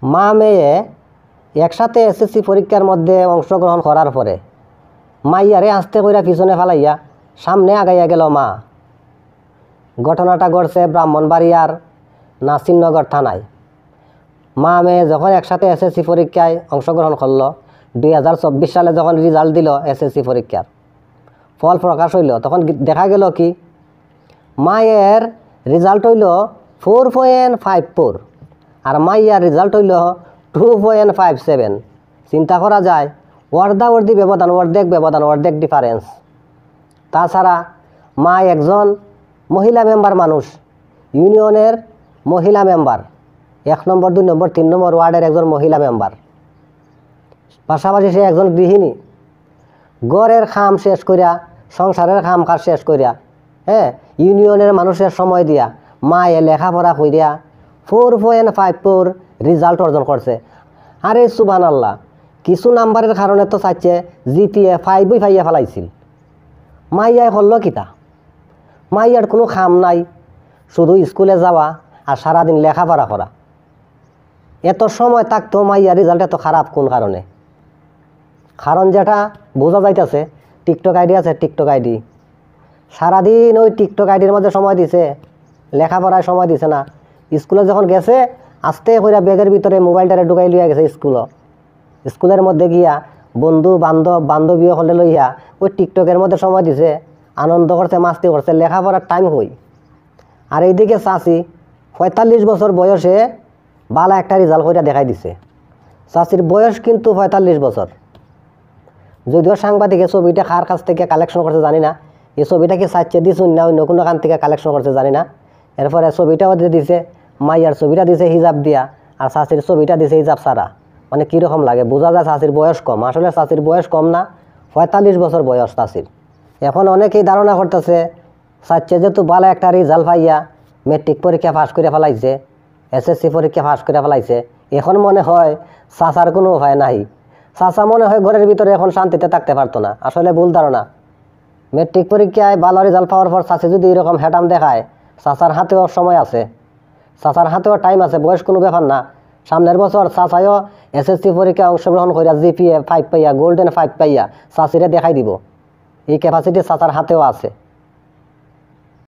মা মেয়ে একসাথে এসএসসি পরীক্ষার মধ্যে অংশগ্রহণ করার পরে মাইয়ারে আস্তে কইরা পিছনে ফেলাইয়া সামনে আগাইয়া গেল মা। ঘটনাটা ঘটছে ব্রাহ্মণবাড়িয়ার নাসিরনগর থানায়। মা মেয়ে যখন একসাথে এসএসসি পরীক্ষায় অংশগ্রহণ করলো, 2024 সালে যখন রেজাল্ট দিল এসএসসি পরীক্ষার ফল প্রকাশ হইল, তখন দেখা গেল কি মায়ের রেজাল্ট হইল 4.54 আর মাইয়ার রেজাল্ট হইল 2.57। চিন্তা করা যায় অর্ধাবর্ধি ব্যবধান, অর্ধেক ডিফারেন্স। তাছাড়া মা একজন মহিলা মেম্বার মানুষ, ইউনিয়নের মহিলা মেম্বার, 1 নম্বর 2 নম্বর 3 নম্বর ওয়ার্ডের একজন মহিলা মেম্বার। পাশাপাশি সে একজন গৃহিণী, ঘরের কাম শেষ করিয়া, সংসারের কাম কাজ শেষ করিয়া, ইউনিয়নের মানুষের সময় দিয়া মায়ে লেখাপড়া করিয়া 4.54 রেজাল্ট অর্জন করছে। আরে সুবহানাল্লাহ, কিছু নাম্বারের কারণে তো চাইছে জিপিএ 5 পাইয়া ফেলাইছিল। মাইয়ায় করলো কিতা? মাইয়ার কোনো কাম নাই, শুধু স্কুলে যাওয়া আর সারাদিন লেখাপড়া করা। এত সময় থাকতো মাইয়ার রেজাল্ট এত খারাপ কোন কারণে? কারণ যেটা বোঝা যাইতেছে, টিকটক আইডি আছে, টিকটক আইডি সারাদিন ওই টিকটক আইডির মধ্যে সময় দিছে, লেখাপড়ায় সময় দিছে না। স্কুলে যখন গেছে আস্তে করে ব্যাগের ভিতরে মোবাইলটারে ঢুকাই লইয়া গেছে স্কুলের মধ্যে গিয়া বন্ধু বান্ধবী হলে লইয়া ওই টিকটকের মধ্যে সময় দিছে, আনন্দ করছে, মাস্তি করছে, লেখাপড়ার টাইম হই। আর এইদিকে চাচি 45 বছর বয়সে বালা একটা রেজাল্ট কইরা দেখাই দিছে। চাচির বয়স কিন্তু 45 বছর। যদিও সাংবাদিকের ছবিটা কার কাছ থেকে কালেকশন করছে জানি না, এই ছবিটা কি চাচ্ছে দিছুন না অন্য কোনো কান থেকে কালেকশন করছে জানি না। এরপরে ছবিটাও দিছে, মাইয়ার ছবিটা দিছে হিজাব দিয়া, আর চাচির ছবিটা দিছে হিজাব ছাড়া। মানে কীরকম লাগে বোঝা যায় চাচির বয়স কম। আসলে চাচির বয়স কম না, 45 বছর বয়স চাচির। এখন অনেকেই ধারণা করতেছে চাচ্ছে যেহেতু ভালো একটা রেজাল্ট পাইয়া মেট্রিক পরীক্ষা পাস করে ফেলাইছে, এসএসসি পরীক্ষা পাস করে ফেলাইছে, এখন মনে হয় চাচার কোনো উপায় নাই। চাচা মনে হয় ঘরের ভিতরে এখন শান্তিতে থাকতে পারতো না। আসলে ভুল ধারণা। মেট্রিক পরীক্ষায় ভালো রেজাল্ট পাওয়ার পর চাচি যদি এরকম হ্যাটাম দেখায়, চাচার হাতেও সময় আছে, চাচার হাতেও টাইম আছে, বয়স কোনো ব্যাপার না। সামনের বছর চাচাইও এসএসসি পরীক্ষায় অংশগ্রহণ করিয়া জিপিএ 5 পাইয়া, গোল্ডেন 5 পাইয়া চাচিরে দেখাই দিব। এই ক্যাপাসিটি চাচার হাতেও আছে।